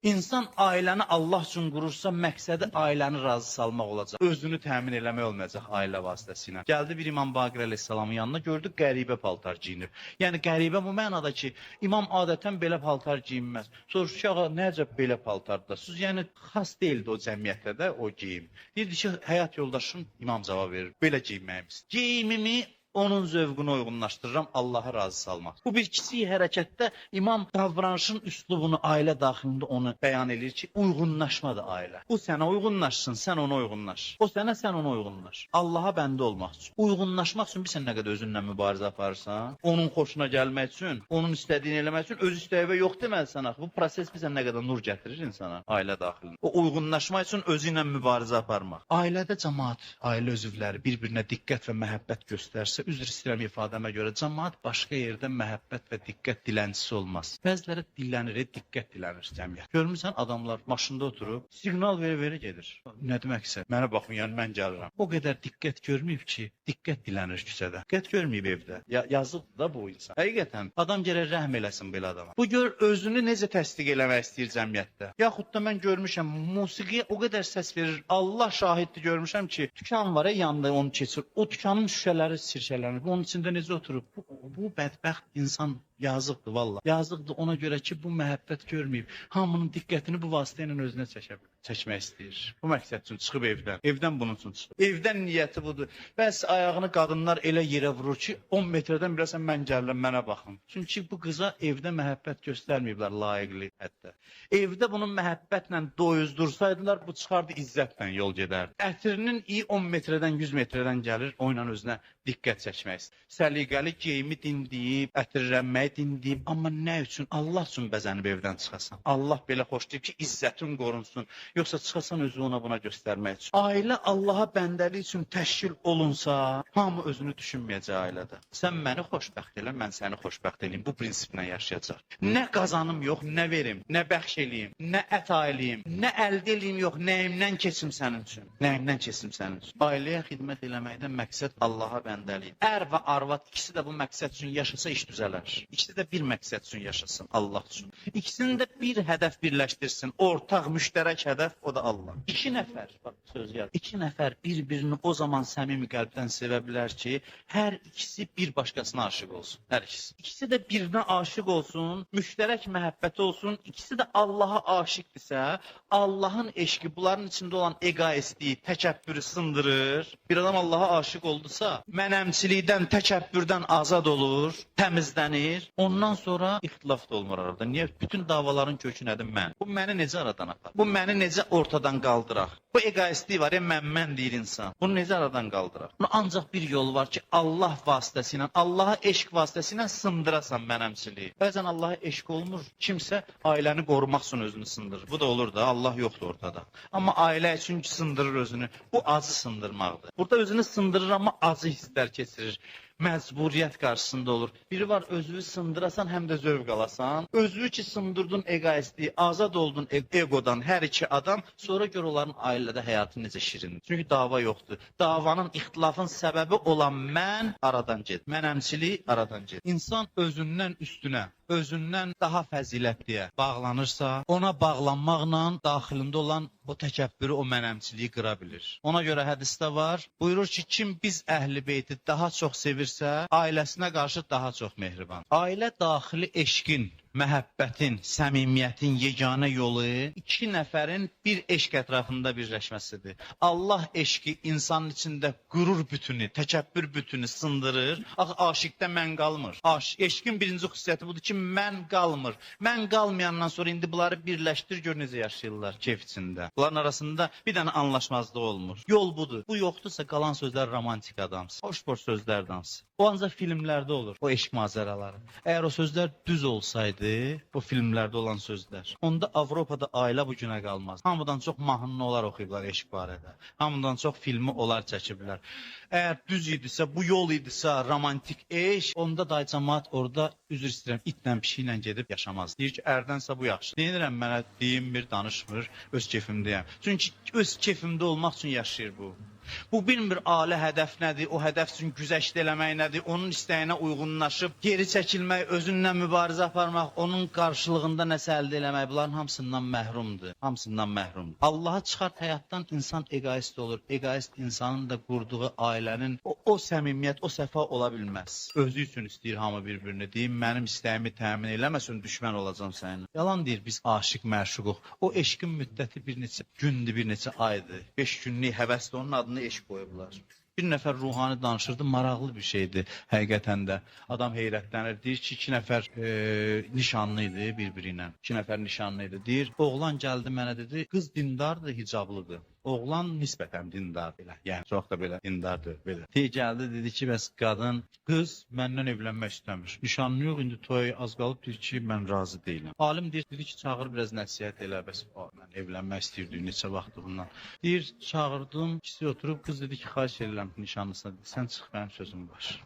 İnsan ailəni Allah üçün qurursa, məqsədi ailəni razı salmaq olacaq. Özünü təmin eləmək olmayacaq ailə vasitəsilə. Gəldi bir İmam Baqir əleyhissalamın yanına, gördü qəribə paltar geyinir. Yəni qəribə bu mənada ki, imam adətən belə paltar geyinməz. Soruşdu ki, ağa, nəcə belə paltardasınız? Yəni xas deyildi o cəmiyyətdə də o geyim. Deyirdi ki, həyat yoldaşım imam cavab verir. Belə geyinməyimiz. Geyimimi onun zövqünü uyğunlaşdırıram, Allah'a razı salmaq. Bu bir kiçik hərəkətdə imam davranışın üslubunu ailə daxilində onu bəyan edir ki, uyğunlaşmadır ailə. Bu sənə uyğunlaşsın, sən ona uyğunlaş. O sənə, sən ona uyğunlaş. Allah'a bəndə olmaq üçün. Uyğunlaşmaq üçün bir sən nə qədər özünlə mübarizə aparırsan, onun xoşuna gəlmək üçün, onun istədiyini eləmək üçün öz istəyi yox deməlisən axı. Bu proses bizə nə qədər nur gətirir insana ailə daxilində. O uyğunlaşmaq üçün özü ilə mübarizə aparmaq. Ailədə cəmaət, ailə üzvləri bir-birinə diqqət və məhəbbət göstərsə, üzr istəyirəm ifadəmə görə, cəmaət başqa yerdə məhəbbət və diqqət dilənçisi olmaz. Bəziləri dillənir, diqqət dilənir cəmiyyət. Görmüsən, adamlar maşında oturub, siqnal verə-verə gedir. Nə deməksə, mənə baxın, yəni mən gəlirəm. O qədər diqqət görməyib ki, diqqət dilənir küçədə. Diqqət görməyib evdə. Yazıqdır da bu insan. Həqiqətən, adam gərək rəhm eləsin belə adama. Bu gör özünü necə təsdiq eləmək istəyir cəmiyyətdə. Yaxud da mən görmüşəm, musiqiyə o qədər səs verir. Allah şahiddir, görmüşəm ki, dükan var yanında onu keçir. O dükanın şüşələri sirkələnir. Onun içində necə oturub? Bu bədbəxt insan yazıqdır valla. Yazıqdır ona görə ki, bu məhəbbət görməyib. Hamının diqqətini bu vasitə ilə özünə çəkmək istəyir. Bu məqsəd üçün çıxıb evdən. Evdən bunun üçün çıxıb. Evdən niyyəti budur. Bəs ayağını qadınlar elə yerə vurur ki, 10 metrədən bilirsən mən gəlirəm, mənə baxın. Çünki bu qıza evdə məhəbbət göstərməyiblər layiqli hətta. Evdə bunun məhəbbətlə doyuzdursaydılar, bu çıxardı izzətlə yol gedərdi. Ətrinin iyi 10 metrədən, 100 metrədən gəlir, o ilə özünə diqqət çəkmək istəyir. Səliqəli geyimi dinləyib, ətirlənməyi dinləyib, amma nə üçün? Allah üçün bəzənib evdən çıxasan. Allah belə xoşlayıb ki, izzətin qorunsun. Yoxsa çıxasan özü ona buna göstərmək üçün. Ailə Allaha bəndəlik üçün təşkil olunsa, hamı özünü düşünməyəcək ailədə. Sən məni xoşbəxt elə, mən səni xoşbəxt eləyim. Bu prinsiplə yaşayacaq. Nə qazanım yox, nə verim, nə bəxş eləyim, nə ət ayılıyım, nə əldə eləyim yox, nəyimdən keçim sənin üçün. Nəyimdən keçim sənin üçün. Ailəyə xidmət eləməkdən məqsəd Allaha bəndəlik. Ər və arvad ikisi də bu məqsəd üçün yaşasa iş düzələr. İkisi də bir məqsəd üçün yaşasın, Allah üçün. İkisini də bir hədəf birləşdirsin, ortaq, müştərək hədəf, o da Allah. İki nəfər, bax söz yaz. İki nəfər bir-birini o zaman səmimi qəlbdən sevə bilər ki, hər ikisi bir başqasına aşiq olsun. Hər ikisi. İkisi də birinə aşiq olsun, müştərək məhəbbəti olsun, ikisi də Allaha aşiqdirsə, Allahın eşqi bunların içində olan egoistliyi, təkəbbürü sındırır. Bir adam Allaha aşiq oldusa, mənəmçilikdən, təkəbbürdən azad olur, təmizlənir. Ondan sonra ixtilaf da olmur arada. Niyə? Bütün davaların kökü nədir? Mən. Bu məni necə aradan apar? Bu məni necə ortadan qaldıraq? Bu egoistlik var ya, mən deyir insan. Bunu necə aradan qaldıraq? Bunun ancaq bir yolu var ki, Allah vasitəsilə, Allaha eşq vasitəsilə sındırasan mənəmçiliyi. Bəzən Allaha eşq olmur. Kimsə ailəni qorumaq üçün özünü sındırır. Bu da olur da, Allah yoxdur ortada. Amma ailə üçün sındırır özünü. Bu acı sındırmaqdır. Burada özünü sındırır, amma acı hisslər keçirir. Məcburiyyət qarşısında olur. Biri var, özünü sındırasan, həm də zövq alasan. Özünü ki, sındırdın egoistliyi, azad oldun egodan hər iki adam, sonra gör onların ailədə həyatı necə şirindir. Çünki dava yoxdur. Davanın, ixtilafın səbəbi olan mən aradan get. Mənəmçilik aradan get. İnsan özündən üstünə, özündən daha fəzilətliyə bağlanırsa, ona bağlanmaqla daxilində olan o təkəbbürü, o mənəmçiliyi qıra bilir. Ona görə hədisdə var, buyurur ki, kim biz əhl-i beyti daha çox sevirsə, ailəsinə qarşı daha çox mehriban. Ailə daxili eşqin, məhəbbətin, səmimiyyətin yeganə yolu iki nəfərin bir eşq ətrafında birləşməsidir. Allah eşqi insanın içində qürur bütünü, təkəbbür bütünü sındırır. Axı aşiqdə mən qalmır. Eşqin birinci xüsusiyyəti budur ki, mən qalmır. Mən qalmayandan sonra indi bunları birləşdir, gör necə yaşayırlar keyf içində. Bunların arasında bir dənə anlaşmazlıq olmur. Yol budur. Bu yoxdursa qalan sözlər romantik adamsın. Boş-boş sözlər dansı. O ancaq filmlərdə olur, o eşq macəraları. Əgər o sözlər düz olsaydı, bu filmlərdə olan sözlər, onda Avropada ailə bu günə qalmaz. Hamıdan çox mahnını olar oxuyublar eşq barədə. Hamıdan çox filmi olar çəkiblər. Əgər düz idisə, bu yol idisə, romantik eşq, onda da cəmaət orada üzr istəyirəm, itlə pişiklə gedib yaşamaz. Deyir ki, ərdənsə bu yaxşı. Deyirəm, mənə deyinmir, danışmır, öz keyfimdəyəm. Çünki öz keyfimdə olmaq üçün yaşayır bu. Bu bilmir ali hədəf nədir, o hədəf üçün güzəşt eləmək nədir, onun istəyinə uyğunlaşıb geri çəkilmək, özünlə mübarizə aparmaq, onun qarşılığında nəsə əldə eləmək, bunların hamısından məhrumdur. Hamısından məhrumdur. Allah'a çıxart həyatdan insan egoist olur. Egoist insanın da qurduğu ailənin o səmimiyyət, o səfa ola bilməz. Özü üçün istəyir hamı bir-birini. Deyim, mənim istəyimi təmin eləməsin, düşmən olacam səninlə. Yalan deyir, biz aşiq, məşuquq. O eşqin müddəti bir neçə gündür, bir neçə aydır. 5 günlük həvəsdə onun adını eşq qoyublar. Bir nəfər ruhani danışırdı, maraqlı bir şeydi həqiqətən də. Adam heyrətlənir, deyir ki, 2 nəfər nişanlı idi bir-biri ilə. 2 nəfər nişanlı idi. Deyir, oğlan gəldi mənə dedi, qız dindardır, hicablıdır. Oğlan nisbətən dindar belə. Yəni çox da belə dindardır belə. Tey gəldi dedi ki, bəs qadın, qız məndən evlənmək istəmir. Nişanlı yox, indi toy az qalıb deyir ki, mən razı deyiləm. Alim deyir, dedi ki, çağır biraz nəsihət elə, bəs mən evlənmək istəyirdim neçə vaxtdır bundan. Deyir, çağırdım, ikisi oturub, qız dedi ki, xahiş edirəm nişanlısına, dedi, sən çıx, mənim sözüm var.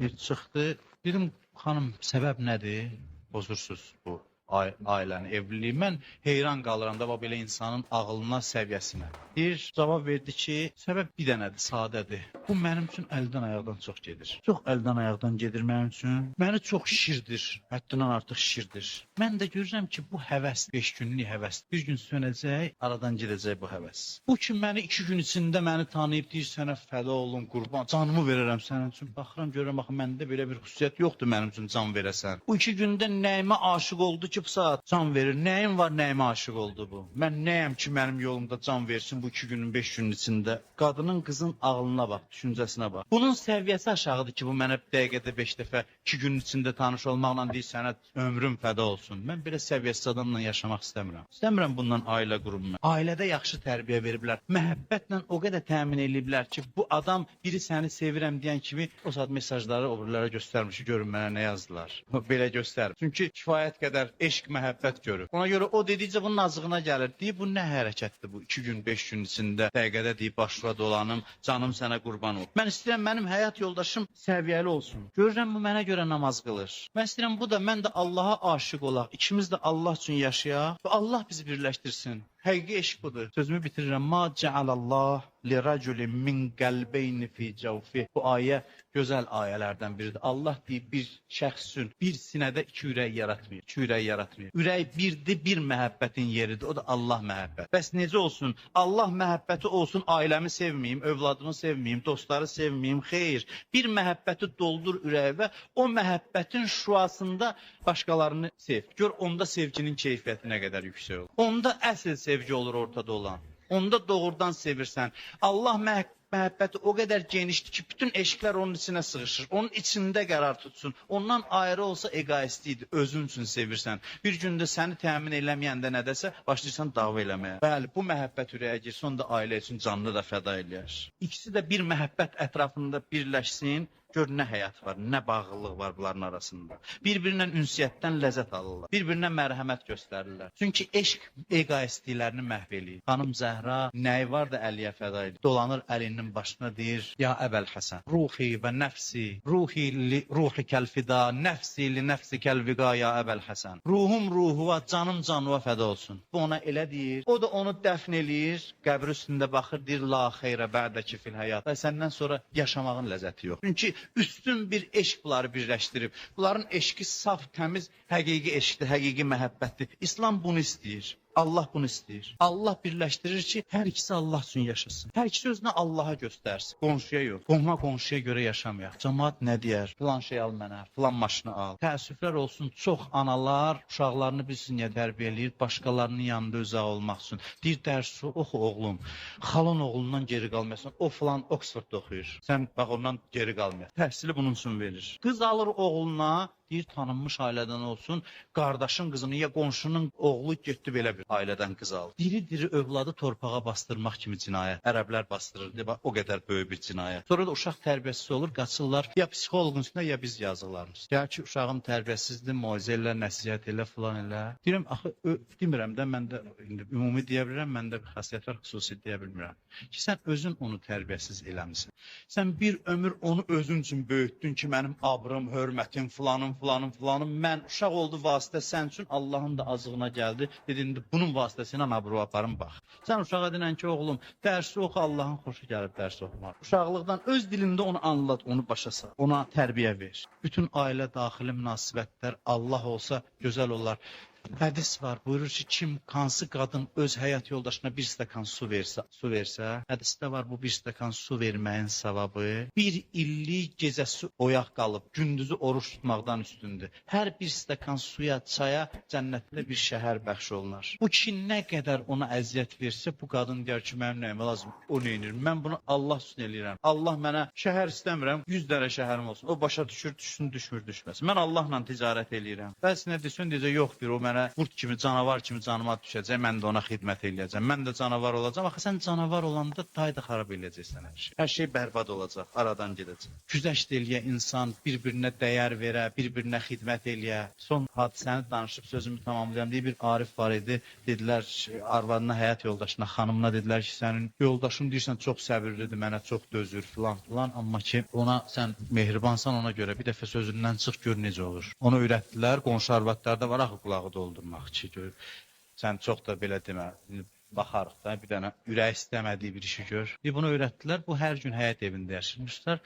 Bir çıxdı, dedim, xanım, səbəb nədir? Bozursuz bu ailəni, evliliyi. Mən heyran qalıram da belə insanın ağılına, səviyyəsinə. Bir cavab verdi ki, səbəb bir dənədir, sadədir. Bu mənim üçün əldən ayaqdan çox gedir. Çox əldən ayaqdan gedir mənim üçün. Məni çox şişirdir, həddindən artıq şişirdir. Mən də görürəm ki, bu həvəs, 5 günlük həvəs, bir gün sönəcək, aradan gedəcək bu həvəs. Bu ki, məni 2 gün içində məni tanıyıb, deyir, sənə fəda olun, qurban, canımı verərəm sənin üçün. Baxıram, görürəm, baxın, məndə belə bir xüsusiyyət yoxdur mənim üçün can verəsən. Bu 2 gündə nəyimə aşıq oldu ki, bu saat can verir. Nəyim var, nəyimə aşıq oldu bu? Mən nəyəm ki, mənim yolumda can versin bu 2 günün, 5 günün içində? Qadının, qızın ağlına bax, düşüncəsinə bax. Bunun səviyyəsi aşağıdır ki, bu mənə dəqiqədə 5 dəfə 2 günün içində tanış olmaqla deyir, sənə ömrüm fəda olsun. Mən belə səviyyəsiz adamla yaşamaq istəmirəm. İstəmirəm bundan ailə qurum mən. Ailədə yaxşı tərbiyə veriblər. Məhəbbətlə o qədər təmin ediblər ki, bu adam biri səni sevirəm deyən kimi o saat mesajları o birilərə göstərmiş, görün mənə nə yazdılar. Belə göstərir. Çünki kifayət qədər eşq, məhəbbət görür. Ona görə o dedikcə bunun azığına gəlir. Deyir, bu nə hərəkətdir bu? 2 gün, 5 gün içində dəqiqədə deyib, başına dolanım, canım sənə qurban ol. Mən istəyirəm, mənim həyat yoldaşım səviyyəli olsun. Görürəm, bu mənə görə namaz qılır. Mən istəyirəm, bu da, mən də Allaha aşiq olaq. İkimiz də Allah üçün yaşayaq və Allah bizi birləşdirsin. Həqiqi eşq budur. Sözümü bitirirəm. Ma cəalallah li raculin min qəlbeyni fi cəvfi. Bu ayə gözəl ayələrdən biridir. Allah deyib, bir şəxs üçün bir sinədə 2 ürək yaratmıyor. 2 ürək yaratmıyor. Ürək birdir, bir məhəbbətin yeridir. O da Allah məhəbbət. Bəs necə olsun? Allah məhəbbəti olsun, ailəmi sevməyim, övladımı sevməyim, dostları sevməyim. Xeyr. Bir məhəbbəti doldur ürəyə və o məhəbbətin şüasında başqalarını sev. Gör, onda sevginin keyfiyyəti nə qədər yüksək olur. Onda əsl sevgi olur ortada olan. Onda doğrudan sevirsən. Allah məhəbbəti o qədər genişdir ki, bütün eşqlər onun içinə sığışır. Onun içində qərar tutsun. Ondan ayrı olsa egoistiydi. Özün üçün sevirsən. Bir gündə səni təmin eləməyəndə nədəsə başlayırsan dava eləməyə. Bəli, bu məhəbbət ürəyə girsin, onda ailə üçün canını da fəda eləyər. İkisi də bir məhəbbət ətrafında birləşsin. Gör nə həyat var, nə bağlılıq var bunların arasında. Bir-birinlə ünsiyyətdən ləzzət alırlar. Bir-birinə mərhəmət göstərirlər. Çünki eşq egoistliklərini məhv eləyir. Xanım Zəhra nəyi var da Əliyə fəda edir? Dolanır Əlinin başına deyir, ya Əbəl Həsən, ruhi və nəfsi, ruhi kəlfida, nəfsi li nəfsi kəlviqa ya Əbəl Həsən. Ruhum ruhuva, canım canıva fəda olsun. Bu ona elə deyir. O da onu dəfn eləyir, qəbr üstündə baxır, deyir, la xeyrə bə'dəki fil həyat. Və səndən sonra yaşamağın ləzzəti yox. Çünki üstün bir eşq bunları birləşdirib. Bunların eşqi saf, təmiz, həqiqi eşqdir, həqiqi məhəbbətdir. İslam bunu istəyir. Allah bunu istəyir. Allah birləşdirir ki, hər ikisi Allah üçün yaşasın. Hər ikisi özünə Allaha göstərsin. Qonşuya yox. Qonma qonşuya görə yaşamayaq. Cəmaət nə deyər? Filan şey al mənə, filan maşını al. Təəssüflər olsun, çox analar uşaqlarını bilsin niyə tərbiyə eləyir, başqalarının yanında uzaq olmaq üçün. Deyir, dərsi oxu oğlum. Xalın oğlundan geri qalmayasan. O filan Oxfordda oxuyur. Sən bax ondan geri qalmayasan. Təhsili bunun üçün verir. Qız alır oğluna, deyir, tanınmış ailədən olsun, qardaşın qızını ya qonşunun oğlu getdi belə bir ailədən qız aldı. Diri-diri övladı torpağa bastırmaq kimi cinayət. Ərəblər bastırır, bax, o qədər böyük bir cinayət. Sonra da uşaq tərbiyəsiz olur, qaçırlar, ya psixoloqun üstünə, ya biz yazıqlarımız. Ya ki, uşağım tərbiyəsizdir, moizə elə, nəsihət elə, filan elə. Deyirəm, axı, demirəm də, mən də ümumi deyə bilirəm, məndə bir xasiyyət var, xüsusi deyə bilmirəm. Ki, sən özün onu tərbiyəsiz eləmisən. Sən bir ömür onu özün üçün böyütdün ki, mənim abrım, hörmətim, filanım, filanım, mən uşaq oldu vasitə sən üçün Allahın da azığına gəldi. Dedi, indi bunun vasitəsilə məbru aparım bax. Sən uşağa denən ki, oğlum, dərsi oxu, Allahın xoşu gəlib dərs oxumaq. Uşaqlıqdan öz dilində onu anlat, onu başa sal, ona tərbiyə ver. Bütün ailə daxili münasibətlər Allah olsa gözəl olar. Hədis var, buyurur ki, kim, hansı qadın öz həyat yoldaşına bir stəkan su versə, hədisdə var, bu bir stəkan su verməyin savabı bir illik gecəsi oyaq qalıb, gündüzü oruç tutmaqdan üstündür. Hər bir stəkan suya, çaya cənnətdə bir şəhər bəxş olunar. Bu kişi nə qədər ona əziyyət versə, bu qadın deyər ki, mənim nəyimə lazım, o neynir? Mən bunu Allah üçün eləyirəm. Allah mənə şəhər istəmirəm, 100 dənə şəhərim olsun. O başa düşür, düşsün, düşmür, düşməsin. Mən Allahla ticarət eləyirəm. Bəzinə desin, deyəcək, yox, bir o mənə qurd kimi, canavar kimi canıma düşəcək, mən də ona xidmət eləyəcəm. Mən də canavar olacam. Axı sən canavar olanda dayda xarab eləyəcəksən hər şey. Hər şey bərbad olacaq, aradan gedəcək. Güzəşt eləyə insan, bir-birinə dəyər verə, bir-birinə xidmət eləyə. Son hadisəni danışıb sözümü tamamlayam. Bir Arif var idi. Dedilər arvadına, həyat yoldaşına, xanımına dedilər ki, sənin yoldaşın deyirsən çox səbirlidir, mənə çox dözür filan, amma ki ona sən mehribansan, ona görə bir dəfə sözündən çıx gör necə olur. Onu öyrətdilər. Qonşu arvadlarda var axı qulağı doldurmaq ki, gör. Sən çox da belə demə. Baxarıq da bir dənə ürək istəmədiyi bir işi gör. Bunu öyrətdilər. Bu hər gün həyat evində yaşayırmışlar.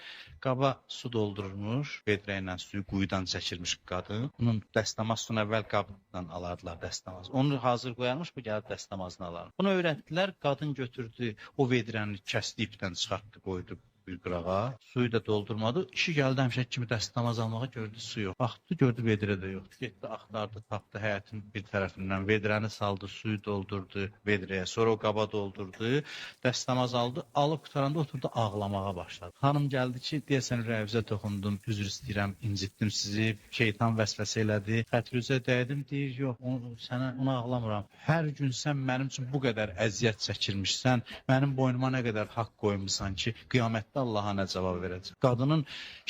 Qaba su doldurmuş, vedrə ilə suyu quyudan çəkirmiş qadın. Bunun dəstəmazını əvvəl qabdan alardılar dəstəmaz. Onu hazır qoyarmış, bu gəlib dəstəmazını alar. Bunu öyrətdilər. Qadın götürdü, o vedrəni kəsdi, ipdən çıxartdı, qoydu bir qırağa. Suyu da doldurmadı. İşi gəldi həmişə kimi dəstəmaz almağa, gördü su yox. Baxdı, gördü vedrə də yoxdur. Getdi, axtardı, tapdı həyətin bir tərəfindən. Vedrəni saldı, suyu doldurdu vedrəyə. Sonra o qaba doldurdu. Dəstəmaz aldı. Alıb qutaranda oturdu, ağlamağa başladı. Xanım gəldi ki, deyəsən ürəyinizə toxundum, üzr istəyirəm, incitdim sizi. Şeytan vəsvəsə elədi. Xətrinizə dəydim, deyir, yox, sənə ona ağlamıram. Hər gün sən mənim üçün bu qədər əziyyət çəkirmişsən, mənim boynuma nə qədər haqq qoymusan ki, qiyamətdə Allaha nə cavab verəcək? Qadının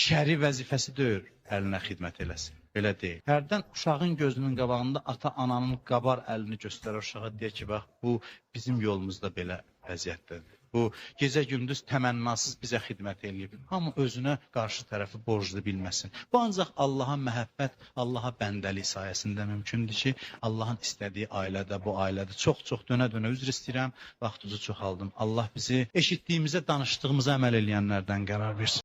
şəri vəzifəsi deyil, əlinə xidmət eləsin. Belə deyil. Hərdən uşağın gözünün qabağında ata-ananın qabar əlini göstərər uşağa, deyir ki, bax, bu bizim yolumuzda belə vəziyyətdədir. Bu, gecə-gündüz təmənnasız bizə xidmət eləyib. Amma özünə qarşı tərəfi borclu bilməsin. Bu, ancaq Allaha məhəbbət, Allaha bəndəlik sayəsində mümkündür ki, Allahın istədiyi ailədə, bu ailədə çox-çox dönə-dönə üzr istəyirəm, vaxtınızı çoxaldım. Allah bizi eşitdiyimizə, danışdığımıza əməl eləyənlərdən qərar versin.